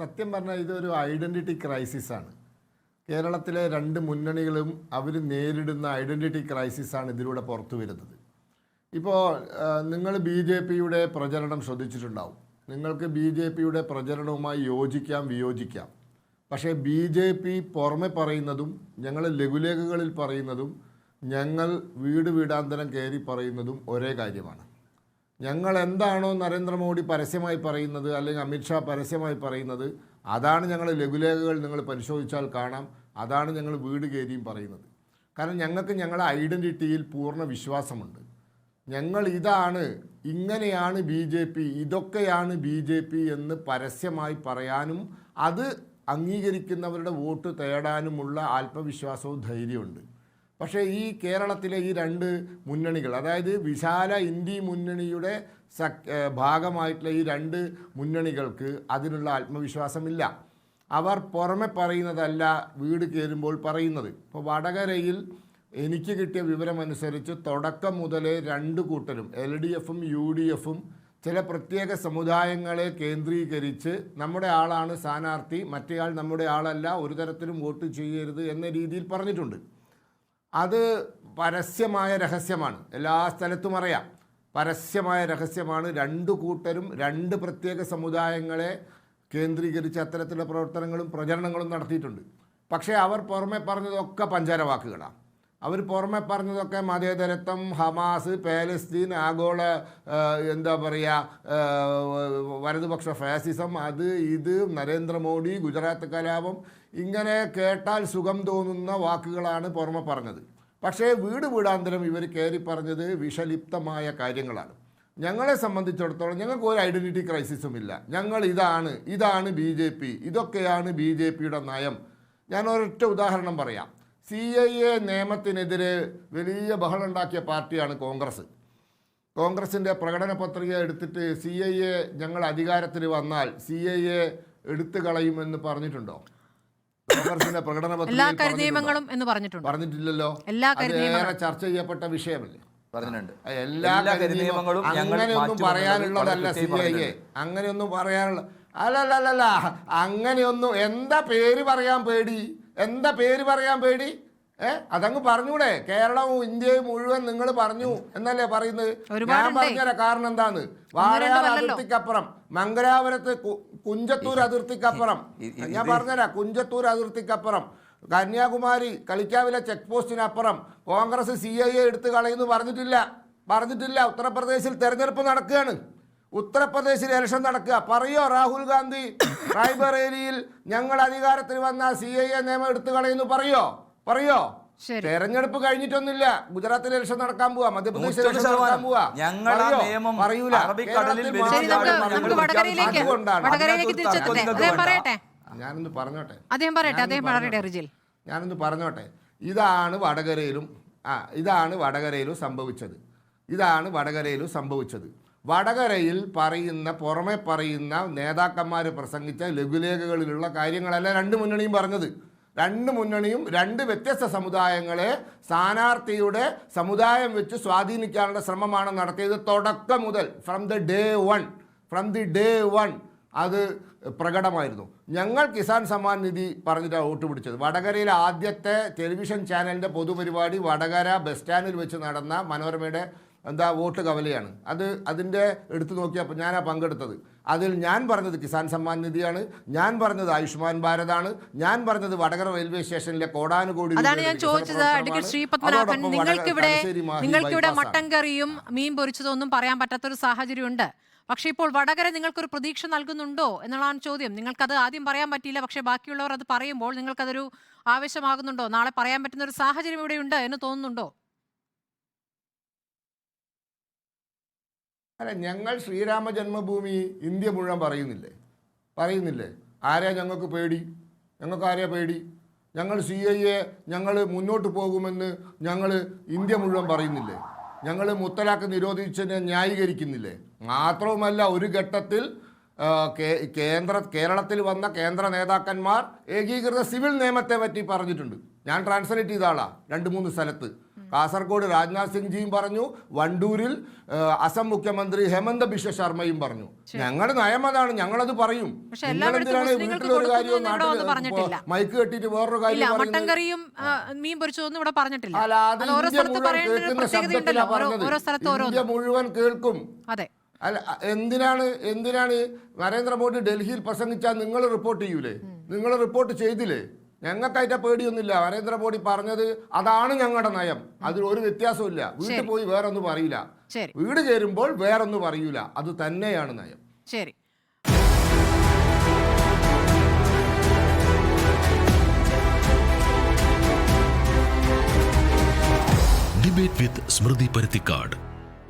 സത്യം പറഞ്ഞാൽ ഇതൊരു ഐഡൻറ്റിറ്റി ക്രൈസിസാണ്. കേരളത്തിലെ രണ്ട് മുന്നണികളും അവർ നേരിടുന്ന ഐഡൻറ്റിറ്റി ക്രൈസിസാണ് ഇതിലൂടെ പുറത്തു വരുന്നത്. ഇപ്പോൾ നിങ്ങൾ BJPയുടെ പ്രചരണം ശ്രദ്ധിച്ചിട്ടുണ്ടാവും. നിങ്ങൾക്ക് BJPയുടെ പ്രചരണവുമായി യോജിക്കാം വിയോജിക്കാം. പക്ഷേ BJP പുറമെ പറയുന്നതും ഞങ്ങൾ ലഘുലേഖകളിൽ പറയുന്നതും ഞങ്ങൾ വീട് വീടാന്തരം കയറി പറയുന്നതും ഒരേ കാര്യമാണ്. ഞങ്ങൾ എന്താണോ നരേന്ദ്രമോദി പരസ്യമായി പറയുന്നത് അല്ലെങ്കിൽ അമിത്ഷാ പരസ്യമായി പറയുന്നത് അതാണ് ഞങ്ങൾ ലഘുലേഖകൾ നിങ്ങൾ പരിശോധിച്ചാൽ കാണാം. അതാണ് ഞങ്ങൾ വീട് കയറിയും പറയുന്നത്. കാരണം ഞങ്ങൾക്ക് ഞങ്ങളുടെ ഐഡൻറ്റിറ്റിയിൽ പൂർണ്ണ വിശ്വാസമുണ്ട്. ഞങ്ങൾ ഇതാണ്, ഇങ്ങനെയാണ് BJP, ഇതൊക്കെയാണ് BJP എന്ന് പരസ്യമായി പറയാനും അത് അംഗീകരിക്കുന്നവരുടെ വോട്ട് തേടാനുമുള്ള ആത്മവിശ്വാസവും ധൈര്യമുണ്ട്. പക്ഷേ ഈ കേരളത്തിലെ ഈ രണ്ട് മുന്നണികൾ, അതായത് വിശാല ഇന്ത്യ മുന്നണിയുടെ ഭാഗമായിട്ടുള്ള ഈ രണ്ട് മുന്നണികൾക്ക് അതിനുള്ള ആത്മവിശ്വാസമില്ല. അവർ പുറമെ പറയുന്നതല്ല വീട് കയറുമ്പോൾ പറയുന്നത്. ഇപ്പോൾ വടകരയിൽ എനിക്ക് കിട്ടിയ വിവരമനുസരിച്ച് തുടക്കം മുതലേ രണ്ട് കൂട്ടരും LDFും UDFും ചില പ്രത്യേക സമുദായങ്ങളെ കേന്ദ്രീകരിച്ച് നമ്മുടെ ആളാണ് സ്ഥാനാർത്ഥി, മറ്റേയാൾ നമ്മുടെ ആളല്ല, ഒരു തരത്തിലും വോട്ട് ചെയ്യരുത് എന്ന രീതിയിൽ പറഞ്ഞിട്ടുണ്ട്. അത് പരസ്യമായ രഹസ്യമാണ്, എല്ലാ സ്ഥലത്തും അറിയാം. പരസ്യമായ രഹസ്യമാണ്. രണ്ട് കൂട്ടരും രണ്ട് പ്രത്യേക സമുദായങ്ങളെ കേന്ദ്രീകരിച്ച് അത്തരത്തിലുള്ള പ്രവർത്തനങ്ങളും പ്രചരണങ്ങളും നടത്തിയിട്ടുണ്ട്. പക്ഷേ അവർ പുറമെ പറഞ്ഞതൊക്കെ പഞ്ചാര വാക്കുകളാണ്. അവർ പുറമെ പറഞ്ഞതൊക്കെ മതേതരത്വം, ഹമാസ്, പാലസ്തീൻ, ആഗോള എന്താ പറയുക വലതുപക്ഷ ഫാസിസം, അത് ഇത് നരേന്ദ്രമോദി, ഗുജറാത്ത് കലാപം, ഇങ്ങനെ കേട്ടാൽ സുഖം തോന്നുന്ന വാക്കുകളാണ് പുറമെ പറഞ്ഞത്. പക്ഷേ വീട് വീടാന്തരം ഇവർ കയറി പറഞ്ഞത് വിഷലിപ്തമായ കാര്യങ്ങളാണ്. ഞങ്ങളെ സംബന്ധിച്ചിടത്തോളം ഞങ്ങൾക്ക് ഒരു ഐഡൻറ്റിറ്റി ക്രൈസിസും ഇല്ല. ഞങ്ങൾ ഇതാണ് BJP, ഇതൊക്കെയാണ് BJPയുടെ നയം. ഞാൻ ഒരൊറ്റ ഉദാഹരണം പറയാം. CAA നിയമത്തിനെതിരെ വലിയ ബഹളമുണ്ടാക്കിയ പാർട്ടിയാണ് കോൺഗ്രസ്. കോൺഗ്രസിൻ്റെ പ്രകടന പത്രിക എടുത്തിട്ട് CAA ഞങ്ങൾ അധികാരത്തിൽ വന്നാൽ CAA എടുത്തു കളയുമെന്ന് പറഞ്ഞിട്ടുണ്ടോ? കോൺഗ്രസിന്റെ പ്രകടന പത്രിക പറഞ്ഞിട്ടില്ലല്ലോ. ഏറെ ചർച്ച ചെയ്യപ്പെട്ട വിഷയമല്ലേ? എല്ലാ കരിനിയമങ്ങളും അങ്ങനെയൊന്നും പറയാനുള്ളതല്ല CAA. അങ്ങനെയൊന്നും പറയാനുള്ള അല്ലല്ല അങ്ങനെയൊന്നും. എന്താ പേര് പറയാൻ പേടി? അതങ്ങ് പറഞ്ഞൂടെ? കേരളവും ഇന്ത്യയും മുഴുവൻ നിങ്ങൾ പറഞ്ഞു എന്നല്ലേ പറയുന്നത്? ഞാൻ പറഞ്ഞുതരാം കാരണം എന്താന്ന്. വാളയാർ അതിർത്തിക്കപ്പുറം, മംഗലാപുരത്ത് കുഞ്ചത്തൂർ അതിർത്തിക്കപ്പുറം, ഞാൻ പറഞ്ഞുതരാം. കുഞ്ചത്തൂർ അതിർത്തിക്കപ്പുറം, കന്യാകുമാരി കളിക്കാവിലെ ചെക്ക് പോസ്റ്റിനപ്പുറം കോൺഗ്രസ് CAA എടുത്തു കളയുന്നു പറഞ്ഞിട്ടില്ല. ഉത്തർപ്രദേശിൽ തെരഞ്ഞെടുപ്പ് നടക്കുകയാണ്. ഉത്തർപ്രദേശിൽ ഇലക്ഷൻ നടക്കുക. പറയോ രാഹുൽ ഗാന്ധി റായ്ബറേലിയിൽ ഞങ്ങൾ അധികാരത്തിൽ വന്നാൽ CAA നിയമം എടുത്തു കളയുന്നു? പറയോ? തെരഞ്ഞെടുപ്പ് കഴിഞ്ഞിട്ടൊന്നുമില്ല. ഗുജറാത്തിൽ ഇലക്ഷൻ നടക്കാൻ പോവാ, മധ്യപ്രദേശിൽ ഇലക്ഷൻ നടക്കാൻ പോവാ. പറയൂല. ഞാനൊന്ന് പറഞ്ഞോട്ടെ. ഇതാണ് വടകരയിലും സംഭവിച്ചത്. വടകരയിൽ പുറമെ പറയുന്ന നേതാക്കന്മാർ പ്രസംഗിച്ച ലഘുലേഖകളിലുള്ള കാര്യങ്ങളല്ല രണ്ട് മുന്നണിയും പറഞ്ഞത്. രണ്ട് മുന്നണിയും രണ്ട് വ്യത്യസ്ത സമുദായങ്ങളെ സ്ഥാനാർത്ഥിയുടെ സമുദായം വെച്ച് സ്വാധീനിക്കാനുള്ള ശ്രമമാണ് നടത്തിയത്. തുടക്കം മുതൽ ഫ്രം ദി ഡേ വൺ അത് പ്രകടമായിരുന്നു. ഞങ്ങൾ കിസാൻ സമ്മാൻ നിധി പറഞ്ഞിട്ടാണ് വോട്ട് പിടിച്ചത്. വടകരയിലെ ആദ്യത്തെ ടെലിവിഷൻ ചാനലിൻ്റെ പൊതുപരിപാടി വടകര ബസ് സ്റ്റാൻഡിൽ വെച്ച് നടന്ന മനോരമയുടെ വോട്ട് കവലയാണ്. അതിൻ്റെ എടുത്തു നോക്കിയപ്പോൾ ഞാനാ പങ്കെടുത്തത്. അതിൽ ഞാൻ പറഞ്ഞത് കിസാൻ സമ്മാൻ നിധിയാണ്, ഞാൻ പറഞ്ഞത് ആയുഷ്മാൻ ഭാരതാണ്, ഞാൻ പറഞ്ഞത് വടകര റെയിൽവേ സ്റ്റേഷനിലെ കോടാനുകോടി. അതാണ് ഞാൻ ചോദിച്ചത്. അഡ്വക്കേറ്റ് ശ്രീ പത്മനാഭൻ, നിങ്ങൾക്കിവിടെ മട്ടൻ കറിയും മീൻ പൊരിച്ചതൊന്നും പറയാൻ പറ്റാത്തൊരു സാഹചര്യമുണ്ട്. പക്ഷേ ഇപ്പോൾ വടകര നിങ്ങൾക്കൊരു പ്രതീക്ഷ നൽകുന്നുണ്ടോ എന്നുള്ളതാണ് ചോദ്യം. നിങ്ങൾക്കത് ആദ്യം പറയാൻ പറ്റിയില്ല, പക്ഷേ ബാക്കിയുള്ളവർ അത് പറയുമ്പോൾ നിങ്ങൾക്കതൊരു ആവേശമാകുന്നുണ്ടോ? നാളെ പറയാൻ പറ്റുന്ന ഒരു സാഹചര്യം ഇവിടെ ഉണ്ട് എന്ന് തോന്നുന്നുണ്ടോ? അല്ല, ഞങ്ങൾ ശ്രീരാമ ജന്മഭൂമി ഇന്ത്യ മുഴുവൻ പറയുന്നില്ലേ? ആരെയാ ഞങ്ങൾക്ക് പേടി? ഞങ്ങൾ CAA ഞങ്ങൾ മുന്നോട്ട് പോകുമെന്ന് ഞങ്ങൾ ഇന്ത്യ മുഴുവൻ പറയുന്നില്ലേ? ഞങ്ങൾ മുത്തലാഖ് നിരോധിച്ചതിനെ ന്യായീകരിക്കുന്നില്ലേ? മാത്രവുമല്ല, ഒരു ഘട്ടത്തിൽ കേരളത്തിൽ വന്ന കേന്ദ്ര നേതാക്കന്മാർ ഏകീകൃത സിവിൽ നിയമത്തെ പറ്റി പറഞ്ഞിട്ടുണ്ട്. ഞാൻ ട്രാൻസ്ലേറ്റ് ചെയ്ത ആളാണ് 2-3 സ്ഥലത്ത്. കാസർഗോഡ് രാജ്നാഥ് സിംഗ് ജിയും പറഞ്ഞു, വണ്ടൂരിൽ അസം മുഖ്യമന്ത്രി ഹേമന്ത് ബിശ്വ ശർമ്മയും പറഞ്ഞു. ഞങ്ങളുടെ നയം അതാണ്, ഞങ്ങളത് പറയും. നിങ്ങളെന്തിനാണ് വീട്ടിലൊരു കാര്യവും നാട്ടിൽ മൈക്ക് കെട്ടിയിട്ട് വേറൊരു കാര്യം മട്ടൻകറിയും മീൻ പൊരിച്ചതൊന്നും ഇവിടെ പറഞ്ഞിട്ടില്ല. അല്ല, അത് കേൾക്കുന്ന ശബ്ദത്തിലാണ് പറഞ്ഞത്. ഇന്ത്യ മുഴുവൻ കേൾക്കും. അതെ. അല്ല, എന്തിനാണ് നരേന്ദ്രമോദി ഡൽഹിയിൽ പ്രസംഗിച്ചാൽ നിങ്ങൾ റിപ്പോർട്ട് ചെയ്യൂലേ? നിങ്ങൾ റിപ്പോർട്ട് ചെയ്തില്ലേ? ഞങ്ങൾക്കായിട്ട് പേടിയൊന്നുമില്ല. നരേന്ദ്രമോദി പറഞ്ഞത് അതാണ് ഞങ്ങളുടെ നയം, അതിൽ ഒരു വ്യത്യാസമില്ല. വീട്ടിൽ പോയി വേറൊന്നും പറയില്ല, വീട് ചേരുമ്പോൾ വേറൊന്നും പറയൂല, അത് തന്നെയാണ് നയം. ശരി. ഡിബേറ്റ് വിത്ത് സ്മൃതി പരുത്തിക്കാട്.